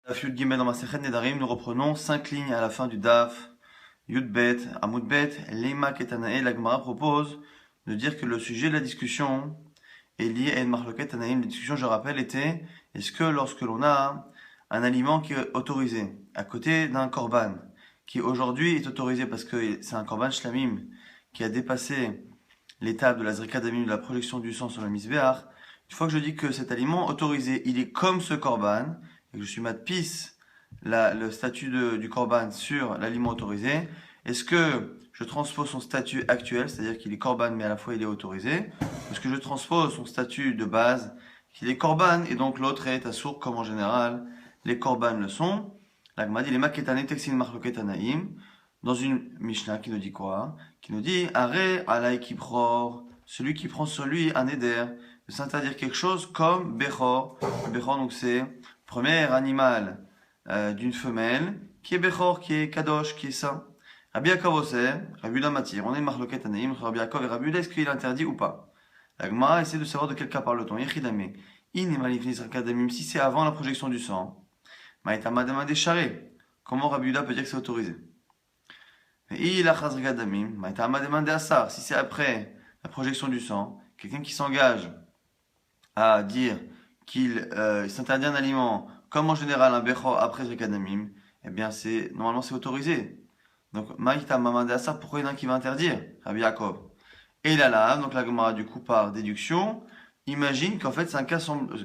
Daf Yud Gimel dans Masechet Nedarim, nous reprenons 5 lignes à la fin du Daf Yud Bet, Amud Bet, Leima Ketanae. La Gemara propose de dire que le sujet de la discussion est lié à une marloquet Tanaïm. La discussion, je rappelle, était est-ce que lorsque l'on a un aliment qui est autorisé à côté d'un korban qui aujourd'hui est autorisé parce que c'est un korban shlamim qui a dépassé l'étape de la zrika damim, de la projection du sang sur le misbéach, une fois que je dis que cet aliment autorisé, il est comme ce korban, et que je suis matpis le statut du korban sur l'aliment autorisé, est-ce que je transpose son statut actuel, c'est-à-dire qu'il est korban mais à la fois il est autorisé, ou est-ce que je transpose son statut de base, qu'il est korban et donc l'autre est assour comme en général les korban le sont. La Gemara dit les maketane texin marloketanaim, dans une Mishnah qui nous dit quoi? Qui nous dit Are alay kipror, celui qui prend sur lui un éder, de s'interdire quelque chose comme Bechor. Bechor, donc c'est premier animal d'une femelle qui est Bechor, qui est Kadosh, qui est saint. Rabbi Yaakov Oseh, Rabbi Yudah Matir, on est Marloket Anaïm entre Rabbi Yaakov et Rabbi Yudah, est-ce qu'il est interdit ou pas? La Gemara essaie de savoir de quel cas parle-t-on. Yechidame, in malifnis rakadamim, si c'est avant la projection du sang, Maïtama demandé charé. Comment Rabbi Yudah peut dire que c'est autorisé? Et il a chazrigadamim, Maïtama demandé assar, si c'est après la projection du sang, quelqu'un qui s'engage à dire qu'il s'interdit un aliment, comme en général un bechor après zrikadamim, eh bien normalement c'est autorisé. Donc Maïtama demandé assar, pourquoi il y en a un qui va interdire? Rabbi Yaakov. Et il a là, donc la Gemara du coup par déduction, imagine qu'en fait c'est un cas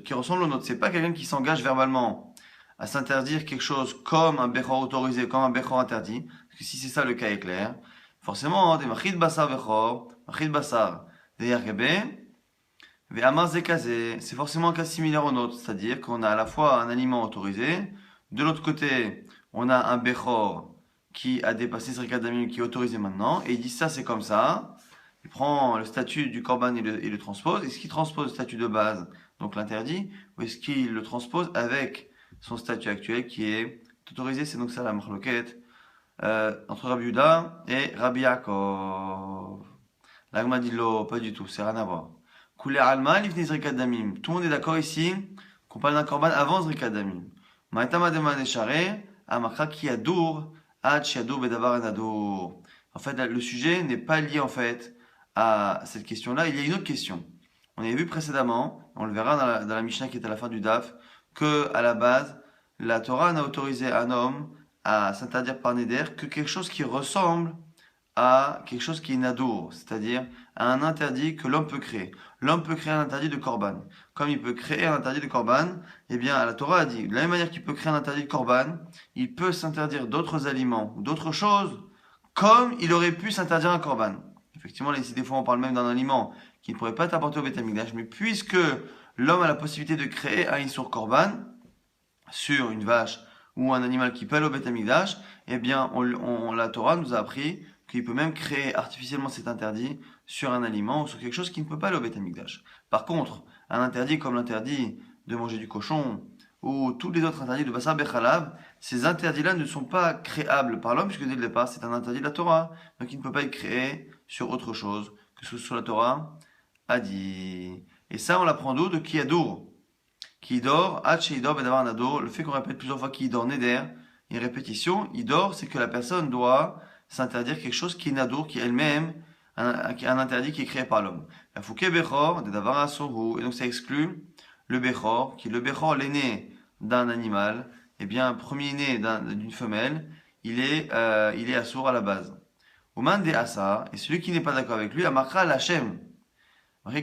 qui ressemble au nôtre. C'est pas quelqu'un qui s'engage verbalement à s'interdire quelque chose comme un bechor autorisé, comme un bechor interdit. Parce que si c'est ça le cas est clair, forcément, des machid basar bechor, machid basar des yargabé, ve'amar zekazé, c'est forcément un cas similaire au nôtre. C'est-à-dire qu'on a à la fois un aliment autorisé, de l'autre côté, on a un bechor qui a dépassé ce rikadamim qui est autorisé maintenant, et il dit ça c'est comme ça. Il prend le statut du korban et le transpose. Est-ce qu'il transpose le statut de base, donc l'interdit, ou est-ce qu'il le transpose avec son statut actuel qui est autorisé? C'est donc ça la marloquette entre Rabbi Yudah et Rabbi Yaakov. La Gemara dit lo, pas du tout, c'est rien à voir. Koulé alma livni zrikat damim. Tout le monde est d'accord ici qu'on parle d'un korban avant zrikat damim. Ma'etama demande charé, amakra ki yadour, ad shiadour bedavar enadour. En fait, le sujet n'est pas lié en fait à cette question-là. Il y a une autre question. On avait vu précédemment, on le verra dans la Mishnah qui est à la fin du Daf, que à la base, la Torah n'a autorisé un homme à s'interdire par Neder que quelque chose qui ressemble à quelque chose qui est nadour, c'est-à-dire à un interdit que l'homme peut créer. L'homme peut créer un interdit de korban. Comme il peut créer un interdit de korban, eh bien, la Torah a dit, de la même manière qu'il peut créer un interdit de korban, il peut s'interdire d'autres aliments ou d'autres choses, comme il aurait pu s'interdire un korban. Effectivement, là, ici, des fois, on parle même d'un aliment qui ne pourrait pas être apporté au Beth Amikdash, mais puisque l'homme a la possibilité de créer un Issour korban sur une vache ou un animal qui peut aller au Beth Amikdash, eh bien, la Torah nous a appris qu'il peut même créer artificiellement cet interdit sur un aliment ou sur quelque chose qui ne peut pas aller au Beth Amikdash. Par contre, un interdit comme l'interdit de manger du cochon ou tous les autres interdits de Bassar Bechalav, ces interdits-là ne sont pas créables par l'homme, puisque dès le départ, c'est un interdit de la Torah. Donc il ne peut pas être créé sur autre chose que ce que sur la Torah a dit. Et ça, on l'apprend d'où? De Kiyadour. Qui dort, Idor Bedavar Nado, le fait qu'on répète plusieurs fois qui dort Neder, une répétition, Idor, c'est que la personne doit s'interdire quelque chose qui est Nadour, qui est elle-même un interdit qui est créé par l'homme. La Fouké Bechor, Dedavar Asoru, et donc ça exclut le Bechor, qui est le Bechor, l'aîné d'un animal, eh bien, premier-né d'une femelle, il est assourd à la base. Oman de Asa, et celui qui n'est pas d'accord avec lui, Amakra Lachem,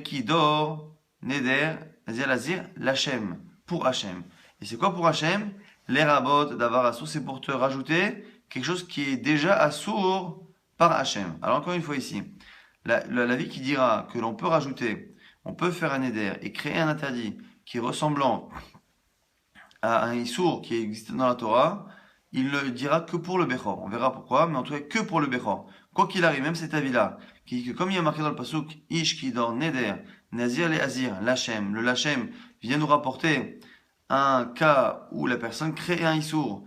qui dort Neder, Azir, l'Hachem, pour Hachem. Et c'est quoi pour Hachem? Les rabots d'avoir assour, c'est pour te rajouter quelque chose qui est déjà assour par Hachem. Alors encore une fois ici, la vie qui dira que l'on peut rajouter, on peut faire un éder et créer un interdit qui est ressemblant à un issour qui existe dans la Torah, il ne le dira que pour le Bechor. On verra pourquoi, mais en tout cas que pour le Bechor. Quoi qu'il arrive, même cet avis-là, qui dit que comme il y a marqué dans le pasuk, Ish qui dort Neder, Nazir le Azir, Lachem, le Lachem vient nous rapporter un cas où la personne crée un issour,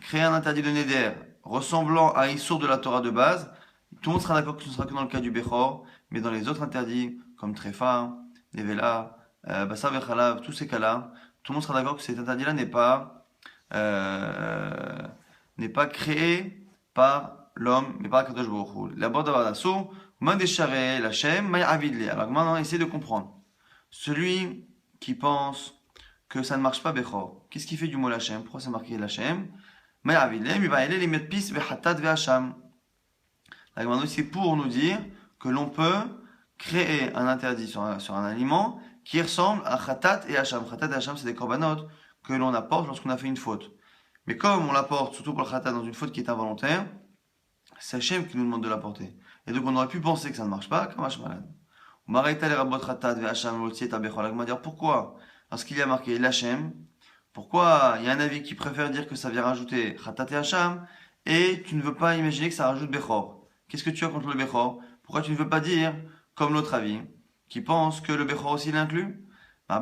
crée un interdit de Neder, ressemblant à un issour de la Torah de base. Tout le monde sera d'accord que ce ne sera que dans le cas du Bechor, mais dans les autres interdits, comme Trefa, Nevela, Bassar Vechalav, tous ces cas-là, tout le monde sera d'accord que cet interdit-là n'est pas n'est pas créé par l'homme, mais par Kadosh Baruch Hu. D'abord, d'avoir l'assaut, Mandeshare, Lachem, May Avidle. Alors maintenant, essayez de comprendre. Celui qui pense que ça ne marche pas Bechor, qu'est-ce qu'il fait du mot Lachem? Pourquoi c'est marqué Lachem? May Avidle, il va aller les mettre pis, Vehatat, Vehacham. C'est pour nous dire que l'on peut créer un interdit sur un aliment qui ressemble à Khatat et Hacham. Khatat et Hacham, c'est des korbanot que l'on apporte lorsqu'on a fait une faute. Mais comme on l'apporte, surtout pour le Khatat, dans une faute qui est involontaire, c'est Hachem qui nous demande de l'apporter. Et donc on aurait pu penser que ça ne marche pas, comme Hashmalan. Pourquoi? Parce qu'il y a marqué l'Hachem. Pourquoi il y a un avis qui préfère dire que ça vient rajouter Khatat et Hacham, et tu ne veux pas imaginer que ça rajoute Bechor? Qu'est-ce que tu as contre le Bechor? Pourquoi tu ne veux pas dire, comme l'autre avis, qui pense que le Bechor aussi l'inclut? Je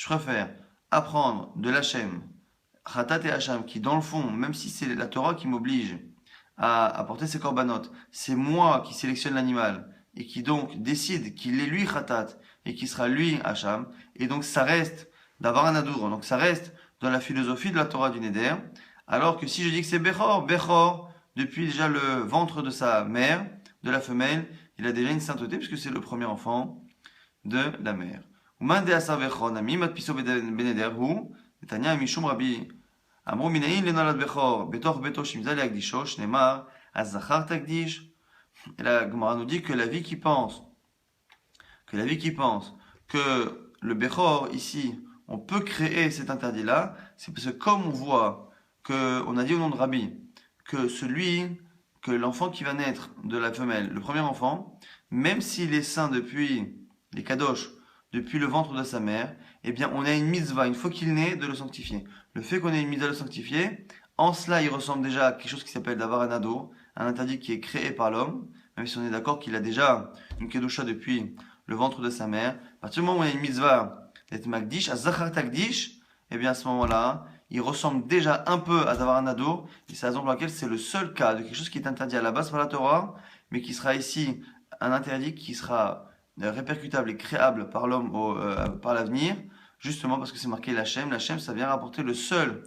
préfère apprendre de l'Hachem, Khatat et Hacham, qui dans le fond, même si c'est la Torah qui m'oblige à apporter ces corbanotes, c'est moi qui sélectionne l'animal et qui donc décide qu'il est lui Khatat et qui sera lui Hacham, et donc ça reste d'avoir un adour, donc ça reste dans la philosophie de la Torah du Neder, alors que si je dis que c'est Bechor, Bechor, depuis déjà le ventre de sa mère, de la femelle, il a déjà une sainteté puisque c'est le premier enfant de la mère. Umande asar Bechor, nami matpiso beneder hu, Netanya mishum rabbi, amru minayin lenolad Bechor, betoch beto shimza leagdisho, shnemar, azachar tagdish. Et la Gemara nous dit que la vie qui pense que le Bechor ici, on peut créer cet interdit-là, c'est parce que comme on voit on a dit au nom de Rabbi que l'enfant qui va naître de la femelle, le premier enfant, même s'il est saint depuis les kadosh, depuis le ventre de sa mère, eh bien on a une mitzvah, une fois qu'il naît, de le sanctifier. Le fait qu'on ait une mitzvah de le sanctifier, en cela il ressemble déjà à quelque chose qui s'appelle d'avoir un ado, un interdit qui est créé par l'homme, même si on est d'accord qu'il a déjà une kedusha depuis le ventre de sa mère. À partir du moment où on a une mitzvah d'être magdish, à zachar takdish, eh bien à ce moment-là, il ressemble déjà un peu à d'avoir un ado, et c'est la raison pour laquelle c'est le seul cas de quelque chose qui est interdit à la base par la Torah, mais qui sera ici un interdit qui sera répercutable et créable par l'homme par l'avenir, justement parce que c'est marqué l'Hachem. L'Hachem, ça vient rapporter le seul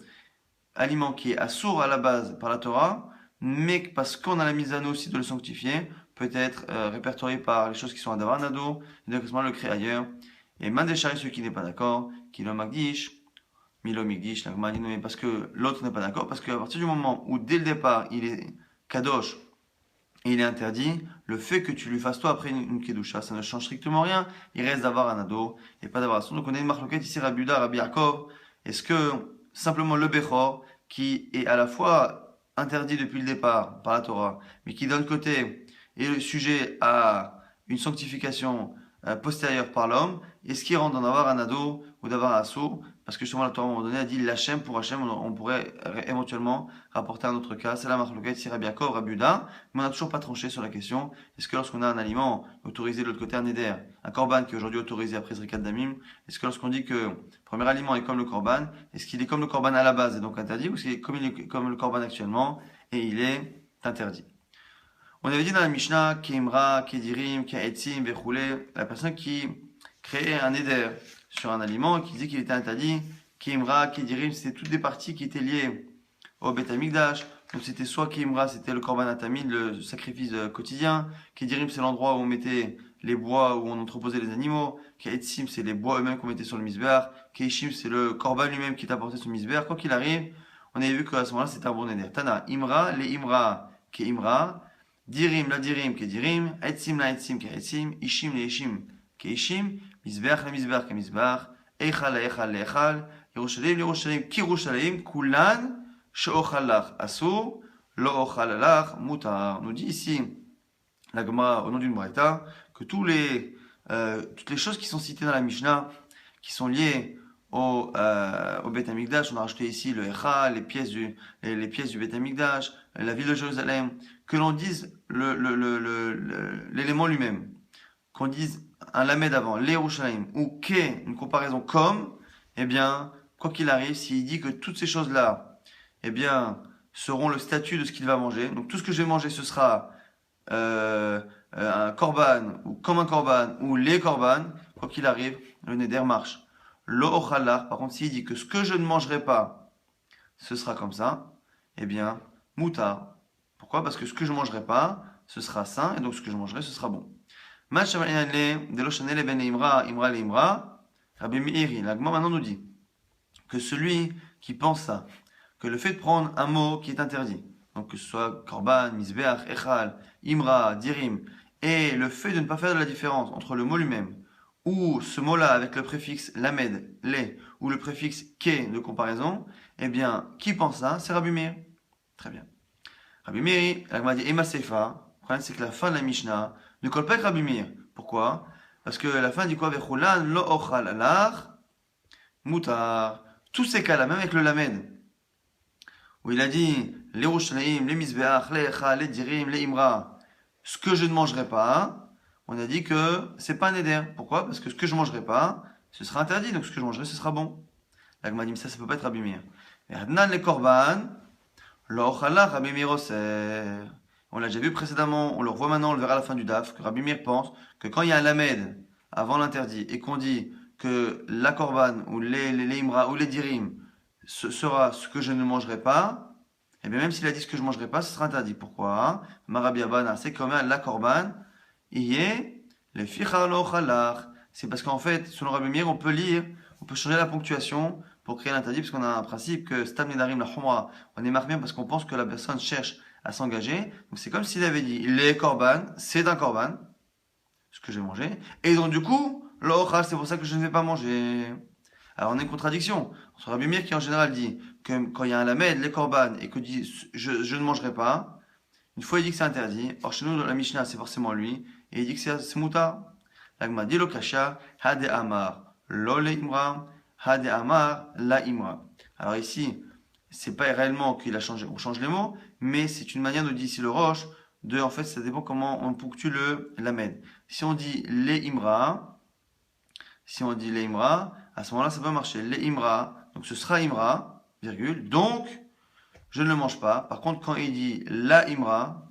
aliment qui est assourd à la base par la Torah, mais parce qu'on a la mise à nous aussi de le sanctifier, peut être répertorié par les choses qui sont à d'avoir un ado, et donc à ce moment le créer ailleurs. Et Mandeshari, celui qui n'est pas d'accord, qui le magdish, Milo Migdish, la Gemara dit non, mais parce que l'autre n'est pas d'accord, parce qu'à partir du moment où dès le départ il est kadosh et il est interdit, le fait que tu lui fasses toi après une kedusha, ça ne change strictement rien, il reste d'avoir un ado et pas d'avoir un son. Donc on a une marloquette ici, Rabbi Yehuda, Rabbi Yaakov, est-ce que simplement le Bechor, qui est à la fois interdit depuis le départ par la Torah, mais qui d'un côté est le sujet à une sanctification postérieure par l'homme, est-ce qu'il rentre d'en avoir un ado ou d'avoir un assaut? Parce que justement la Torah à un moment donné a dit l'Hachem pour Hachem, on pourrait éventuellement rapporter un autre cas, c'est la marloquette, c'est Rabbi Yaakov, Rabbi Yehuda, mais on n'a toujours pas tranché sur la question, est-ce que lorsqu'on a un aliment autorisé de l'autre côté, un éder, un korban qui est aujourd'hui autorisé après Zrikat Damim, est-ce que lorsqu'on dit que le premier aliment est comme le korban, est-ce qu'il est comme le korban à la base et donc interdit, ou est-ce qu'il est comme le korban actuellement et il est interdit? On avait dit dans la Mishnah, Keimra, Kedirim, Kaetzim, Vechoulé, la personne qui créait un éder sur un aliment, qui disait qu'il était interdit, Keimra, Kedirim, c'était toutes des parties qui étaient liées au Beth Amikdash. Donc c'était soit Keimra, c'était le Korban Atamid, le sacrifice quotidien. Kedirim, c'est l'endroit où on mettait les bois, où on entreposait les animaux. Kaetzim, c'est les bois eux-mêmes qu'on mettait sur le misbéar. Keishim, c'est le Korban lui-même qui est apporté sur le misbéar. Quoi qu'il arrive, on avait vu qu'à ce moment-là, c'était un bon éder. Tana, Imra, les Imra, Keimra. Dirim la dirim ke dirim, etzim la etzim ke etzim, ishim le ishim ke ishim, mizbeach le mizbeach ke mizbeach, echal le echal le echal, Yerushalayim le Yerushalayim ki Yerushalayim, kulan she'ochal lach asur, lo ochal lach mutar. Nous dit ici la Gemara au nom d'une braïta que toutes les choses qui sont citées dans la Mishnah, qui sont liées au Beth Amikdash, on a rajouté ici le Echal, les pièces du Beth Amikdash, la ville de Jérusalem, que l'on dise l'élément lui-même, qu'on dise un lamed avant, l'Yerushalayim, ou qu'est une comparaison comme, eh bien, quoi qu'il arrive, s'il dit que toutes ces choses-là, eh bien, seront le statut de ce qu'il va manger, donc tout ce que je vais manger, ce sera un korban, ou comme un korban, ou les korban, quoi qu'il arrive, le neder marche. Lo ochalar, par contre, s'il dit que ce que je ne mangerai pas, ce sera comme ça, eh bien, moutar. Pourquoi? Parce que ce que je ne mangerai pas, ce sera sain, et donc ce que je mangerai, ce sera bon. Rabbi Meiri, l'agma maintenant nous dit que celui qui pense ça, que le fait de prendre un mot qui est interdit, donc que ce soit korban, misbeach, echal, imra, dirim, et le fait de ne pas faire de la différence entre le mot lui-même, ou ce mot-là avec le préfixe lamed, les, ou le préfixe ke de comparaison, eh bien, qui pense ça? C'est Rabbi Meir. Très bien. Rabbi Meir, l'agma dit Ema Sefa. Le problème, c'est que la fin de la Mishnah ne colle pas avec Rabbi Meir. Pourquoi? Parce que la fin dit quoi? Vechulan lo ochal alach mutar. Tous ces cas-là, même avec le lamed, où il a dit les Yerushalayim, les Mizbeach, les Echal, les Dirim, les Imra, ce que je ne mangerai pas, on a dit que c'est pas un éder. Pourquoi? Parce que ce que je ne mangerai pas, ce sera interdit, donc ce que je mangerai, ce sera bon. L'agma dit, ça peut pas être Rabbi Meir. Et Hadnan les Korban, lo ochalach Rabbi Meir oser. On l'a déjà vu précédemment, on le revoit maintenant, on le verra à la fin du DAF, que Rabbi Meir pense que quand il y a un lamed avant l'interdit et qu'on dit que la korban ou les imra ou les dirim ce sera ce que je ne mangerai pas, et bien même s'il a dit ce que je ne mangerai pas, ce sera interdit. Pourquoi? Marabi Abana, c'est quand même la korban, yé, le fichar lo ochalach. C'est parce qu'en fait, selon Rabbi Meir, on peut lire, on peut changer la ponctuation pour créer l'interdit, parce qu'on a un principe que Stam Nedarim, la Chumra, on est marqué bien parce qu'on pense que la personne cherche à s'engager. Donc c'est comme s'il avait dit les korban, c'est un korban, ce que je vais manger. Et donc du coup, l'ochal, c'est pour ça que je ne vais pas manger. Alors on a une contradiction entre Rabbi Meir qui en général dit que quand il y a un lamed, les korban, et que dit je ne mangerai pas, une fois il dit que c'est interdit. Or chez nous, dans la Mishnah, c'est forcément lui, et il dit que c'est muta. L'agma dit lo kasha, hade amar, lo le imra, hade amar, la imra. Alors ici, c'est pas réellement qu'il a changé, on change les mots, mais c'est une manière de dire ici le roche, de, en fait, ça dépend comment on ponctue le lamed. Si on dit les imra, à ce moment-là, ça peut marcher. Les imra, donc ce sera imra, virgule, donc je ne le mange pas. Par contre, quand il dit la imra,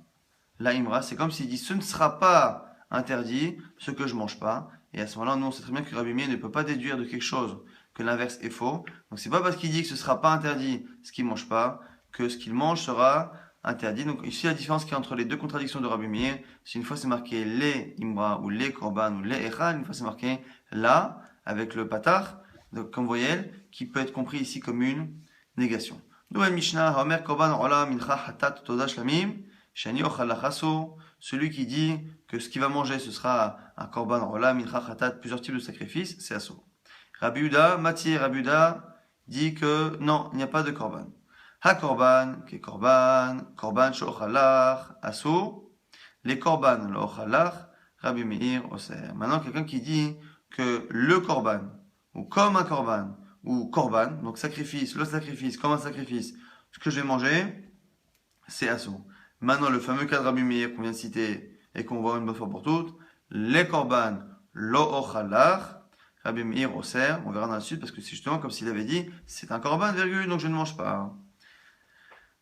c'est comme s'il dit ce ne sera pas interdit, ce que je mange pas. Et à ce moment-là, nous, on sait très bien que Rabbi Meir ne peut pas déduire de quelque chose que l'inverse est faux. Donc c'est pas parce qu'il dit que ce sera pas interdit ce qu'il mange pas, que ce qu'il mange sera interdit. Donc ici, la différence qu'il y a entre les deux contradictions de Rabbi Meir, c'est une fois c'est marqué les imra ou les korban ou les echal, une fois c'est marqué la avec le patar, donc comme voyelle, qui peut être compris ici comme une négation. Nouvelle Mishnah, Homer korban ola mincha hatat toda shlamim, shani ochal lachaso, celui qui dit que ce qu'il va manger ce sera un korban ola mincha hatat, plusieurs types de sacrifices, c'est asso. Rabbi Uda, Mathie Rabbi Uda dit que non, il n'y a pas de korban. Ha korban, ke korban, korban shochalach, asso, les korban lo ochalach, Rabbi Meir oser. Maintenant, quelqu'un qui dit que le korban, ou comme un korban, ou korban, donc sacrifice, le sacrifice, comme un sacrifice, ce que je vais manger, c'est asso. Maintenant, le fameux cas de Rabbi Meir qu'on vient de citer et qu'on voit une bonne fois pour toutes, les korban lo ochalach, Rabbi Meir oser, on verra dans la suite parce que c'est justement comme s'il avait dit c'est un korban, virgule, donc je ne mange pas.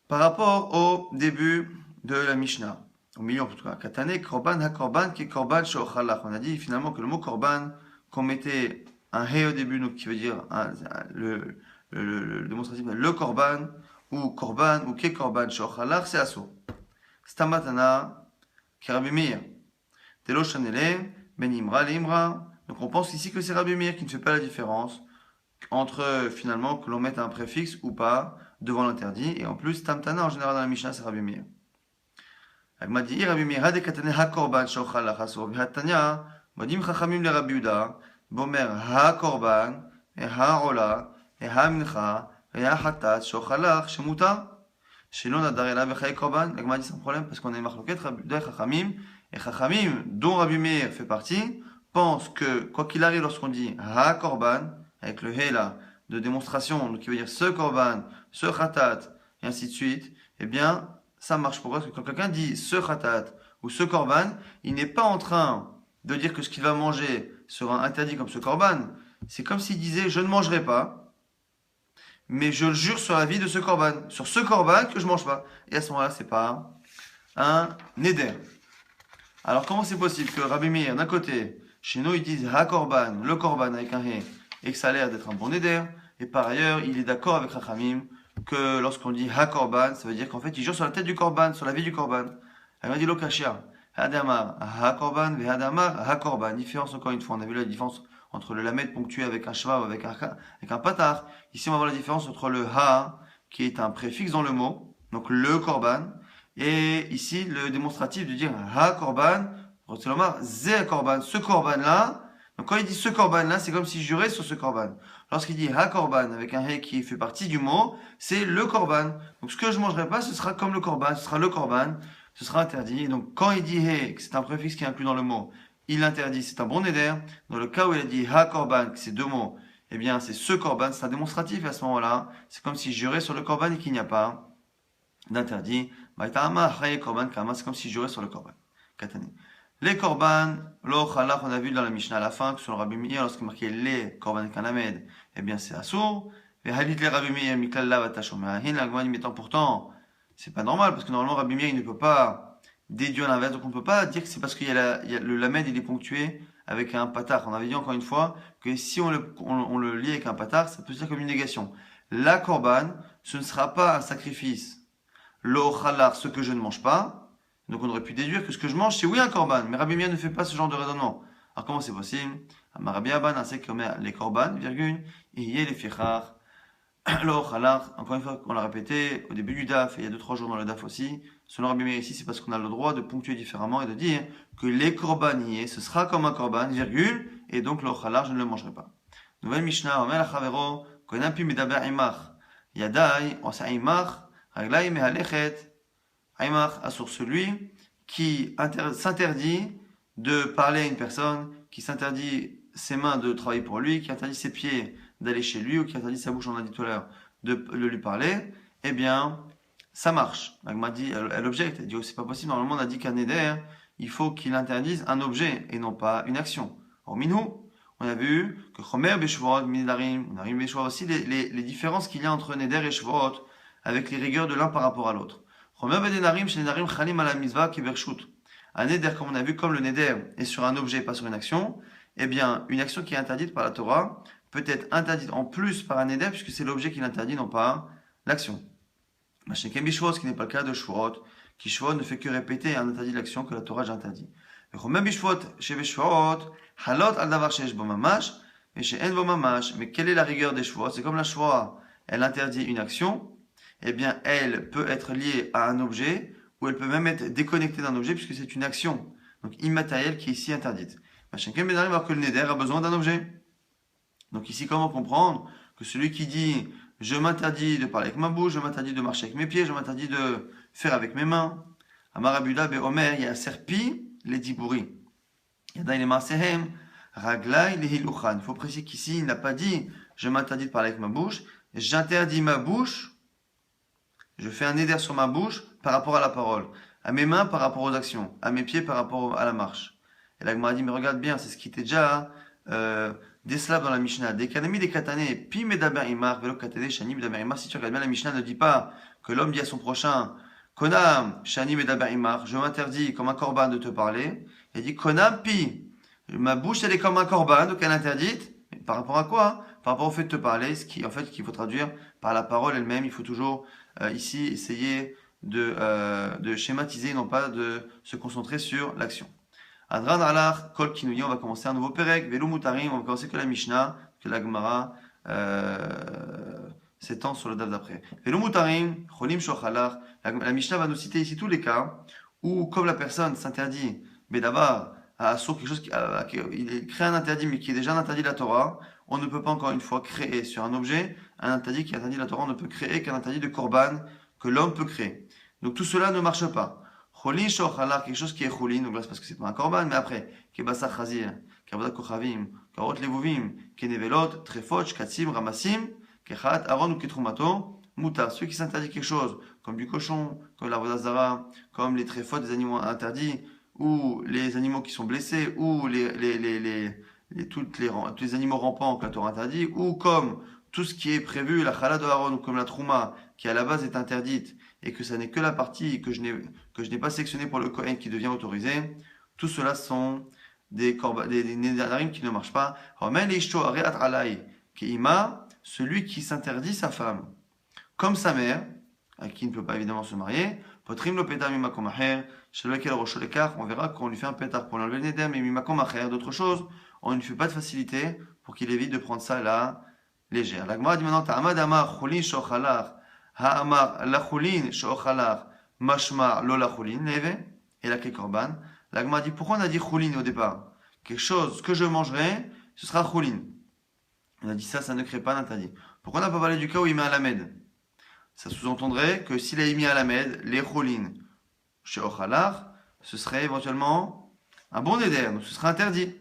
Par rapport au début de la Mishnah, au milieu en tout cas, Katane, korban, ha korban, ki korban, she'ochalach. On a dit finalement que le mot korban, qu'on mettait un he au début, donc qui veut dire le démonstratif, le korban, ou ke korban, she'ochalach, c'est asso. Stamatana, ki Rabbi Meir, telo shanele, ben imra, le imra. Donc on pense ici que c'est Rabbi Meir qui ne fait pas la différence entre finalement que l'on mette un préfixe ou pas devant l'interdit. Et en plus, Tamtana en général dans la Mishnah c'est Rabbi Meir. Agma dit Rabbi Meir hade katane hakorban shochal lachaso v'hatanya modim chachamim le Rabbi Uda bomer hakorban et haola et hamincha et hatat shochalach shemuta shelon nadar ela v'chay korban. Agma dit sans problème parce qu'on a une marloquette Rabbi Uda et chachamim, et chachamim dont Rabbi Meir fait partie pense que, quoi qu'il arrive, lorsqu'on dit ha korban, avec le he là, de démonstration, donc qui veut dire ce korban, ce khatat, et ainsi de suite, eh bien, ça marche. Pourquoi? Parce que quand quelqu'un dit ce khatat ou ce korban, il n'est pas en train de dire que ce qu'il va manger sera interdit comme ce korban. C'est comme s'il disait je ne mangerai pas, mais je le jure sur la vie de ce korban, que je mange pas. Et à ce moment-là, c'est pas un neder. Alors, comment c'est possible que Rabbi Meir, d'un côté, chez nous, ils disent Ha-Korban, le Korban avec un He, et que ça a l'air d'être un bon Neder, et par ailleurs, il est d'accord avec Rachamim que lorsqu'on dit Ha-Korban, ça veut dire qu'en fait, il joue sur la tête du Korban, sur la vie du Korban. Elle m'a dit Lokashia, Hadamar, Ha-Korban, Hadamar, Ha-Korban. Différence, encore une fois, on a vu la différence entre le Lamed ponctué avec un Shva ou avec un Patar. Ici, on va voir la différence entre le Ha, qui est un préfixe dans le mot, donc le Korban, et ici, le démonstratif de dire Ha-Korban, Rotzelomar, Ze Korban, ce Korban là. Donc quand il dit ce Korban là, c'est comme s'il jurait sur ce Korban. Lorsqu'il dit Ha-Korban avec un He qui fait partie du mot, c'est le Korban. Donc ce que je mangerai pas, ce sera comme le Korban, ce sera le Korban, ce sera interdit. Donc quand il dit He, que c'est un préfixe qui est inclus dans le mot, il interdit, c'est un bon Neder. Dans le cas où il a dit Ha-Korban, que c'est deux mots, eh bien c'est ce Korban, c'est un démonstratif. Et à ce moment-là, c'est comme s'il jurait sur le Korban et qu'il n'y a pas d'interdit. C'est comme si je jurais sur le korban. Les korban, lo chalach, on a vu dans la Mishnah à la fin que sur le Rabbi Meir, lorsqu'il marquait les korban kanamed, eh bien c'est assour. Et halit les Rabbi Meir, miklal la vatashomerahin, la Gemara dit, mais pourtant, c'est pas normal, parce que normalement Rabbi Meir, il ne peut pas déduire l'inverse, donc on ne peut pas dire que c'est parce qu'il y a, le lamed, il est ponctué avec un patar. On avait dit encore une fois que si on le lit avec un patar, ça peut se dire comme une négation. La korban, ce ne sera pas un sacrifice. Lo chalar, ce que je ne mange pas. Donc on aurait pu déduire que ce que je mange, c'est oui un korban. Mais Rabbi Meir ne fait pas ce genre de raisonnement. Alors comment c'est possible? Rabbi Abban, c'est comme les korban, virgule, et il y a les fichar. Lo chalar, encore une fois, on l'a répété au début du DAF, et il y a 2-3 jours dans le DAF aussi. Selon Rabbi Meir ici, c'est parce qu'on a le droit de ponctuer différemment et de dire que les korban ce sera comme un korban, virgule, et donc lo chalar, je ne le mangerai pas. Nouvelle Mishnah, Omer la Chavero, Konapi medaber imach, Yadai, Osa imach, Raglaï mehalechet, Aymar a sur celui qui s'interdit de parler à une personne, qui s'interdit ses mains de travailler pour lui, qui interdit ses pieds d'aller chez lui, ou qui interdit sa bouche, on a dit tout à l'heure, de lui parler, eh bien, ça marche. L'Agma dit, elle objecte, elle dit, oh, c'est pas possible, normalement on a dit qu'un éder, il faut qu'il interdise un objet et non pas une action. Or, minhu, on a vu que Chomer Beshvot, Midarim, on arrive Beshvot aussi, les différences qu'il y a entre Neder et Shvot, avec les rigueurs de l'un par rapport à l'autre. Un neder, comme on a vu, comme le neder est sur un objet, pas sur une action, eh bien, une action qui est interdite par la Torah peut être interdite en plus par un neder, puisque c'est l'objet qui l'interdit, non pas l'action. Ce qui n'est pas le cas de Shvuot, qui Shvuot ne fait que répéter un interdit de l'action que la Torah a déjà interdit. Mais quelle est la rigueur des Shvuot? C'est comme la Shvuot, elle interdit une action, eh bien, elle peut être liée à un objet, ou elle peut même être déconnectée d'un objet, puisque c'est une action, donc immatérielle, qui est ici interdite. Chacun va voir que le neder a besoin d'un objet. Donc ici, comment comprendre que celui qui dit « je m'interdis de parler avec ma bouche, je m'interdis de marcher avec mes pieds, je m'interdis de faire avec mes mains » Amarabuda be Omer, il y a serpi les dibouri. Yada il masehem, raglai les hiluchan. Il faut préciser qu'ici, il n'a pas dit « je m'interdis de parler avec ma bouche, j'interdis ma bouche ». Je fais un éder sur ma bouche par rapport à la parole, à mes mains par rapport aux actions, à mes pieds par rapport à la marche. Et là, il dit, mais regarde bien, c'est ce qui était déjà des Slaves dans la Mishnah. Des kanami, des katané, pi medaber imar, velo katane, shani medaber imar. Si tu regardes bien, la Mishnah ne dit pas que l'homme dit à son prochain, konam, shani medaber imar, je m'interdis comme un korban de te parler. Il dit, konam pi, ma bouche elle est comme un korban, donc elle est interdite. Par rapport à quoi? Par rapport au fait de te parler, ce qui, en fait, qu'il faut traduire par la parole elle-même. Il faut toujours ici essayer de schématiser, non pas de se concentrer sur l'action. Adran Alach, Kol Kinouyi, on va commencer un nouveau Perek, Velo Mutarim, on va commencer que la Mishnah, que la Gemara s'étend sur le daf d'après. Velo Mutarim, Cholim Shochalach, la Mishnah va nous citer ici tous les cas où, comme la personne s'interdit, mais d'abord, à quelque chose il crée un interdit, mais qui est déjà un interdit de la Torah, on ne peut pas encore une fois créer sur un objet un interdit qui est interdit de la Torah, on ne peut créer qu'un interdit de korban que l'homme peut créer. Donc tout cela ne marche pas. Cholin shochalar, quelque chose qui est cholin, donc là c'est parce que c'est pas un korban, mais après, kebasa chazir, kavoda kochavim, karot levuvim, kenevelot, trefot, shkatzim, ramassim, kechat, aron ou ketrumato, mutar. Ceux qui s'interdisent quelque chose, comme du cochon, comme la vodazara, comme les trefot des animaux interdits, ou les animaux qui sont blessés, ou tous les animaux rampants que la Torah interdit, ou comme tout ce qui est prévu, la chala de Aaron, ou comme la trouma, qui à la base est interdite, et que ça n'est que la partie que je n'ai pas sélectionnée pour le Kohen qui devient autorisée, Tout cela sont des Nedarim qui ne marchent pas. Celui qui s'interdit sa femme, comme sa mère, à qui il ne peut pas évidemment se marier, potrim lo pétar mimakom acher, chez lequel roche l'écart, on verra qu'on lui fait un pétard pour l'enlever le neder, mais mimakom acher, d'autres choses, on ne lui fait pas de facilité pour qu'il évite de prendre ça là légère. La Gemara dit maintenant, ta'amad amar chulin shochalach, ha'amar la chulin shochalach, mashma lo la chulin, leve, et la kekorban. La Gemara dit, pourquoi on a dit chulin au départ? Quelque chose que je mangerai, ce sera chulin. On a dit ça, ça ne crée pas d'interdit. Pourquoi on n'a pas parlé du cas où il met un lamed? Ça sous-entendrait que s'il a mis à la med, les cholines chez Ochalar, ce serait éventuellement un bon neder, donc ce serait interdit.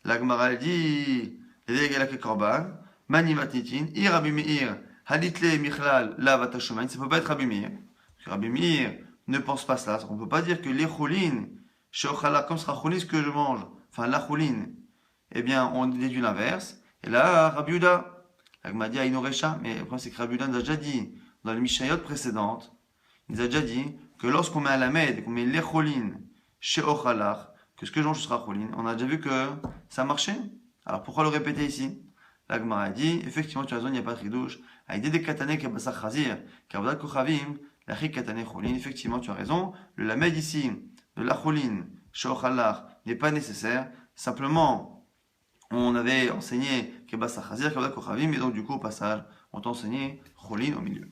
La Gemara dit, les korban, manimatnitin, ir Rabbi Meir, halitle michlal la vatashomain, ça ne peut pas être Rabbi Meir. Parce que Rabbi Meir ne pense pas cela. On ne peut pas dire que les cholines chez Ochalar, comme ce sera cholines ce que je mange, enfin la choline, eh bien on déduit l'inverse. Et là, Rabbi Uda, la Gemara dit Aïnorecha, mais le problème c'est que Rabbi Uda nous a déjà dit, dans les Mishnayot précédentes, il nous a déjà dit que lorsqu'on met à la med et qu'on met l'echolin chez Ochalach, que ce que je mange sera cholin, on a déjà vu que ça marchait. Alors pourquoi le répéter ici? La Gemara a dit, effectivement tu as raison, il n'y a pas de tridouche. Aïdé des katane kabasar chazir, kavadat kochavim, la chi katane cholin, effectivement tu as raison. Le lamed ici, de la cholin chez Ochalach n'est pas nécessaire. Simplement, on avait enseigné kabasar chazir, kavadat kochavim, et donc du coup au passage, on t'a enseigné cholin au milieu.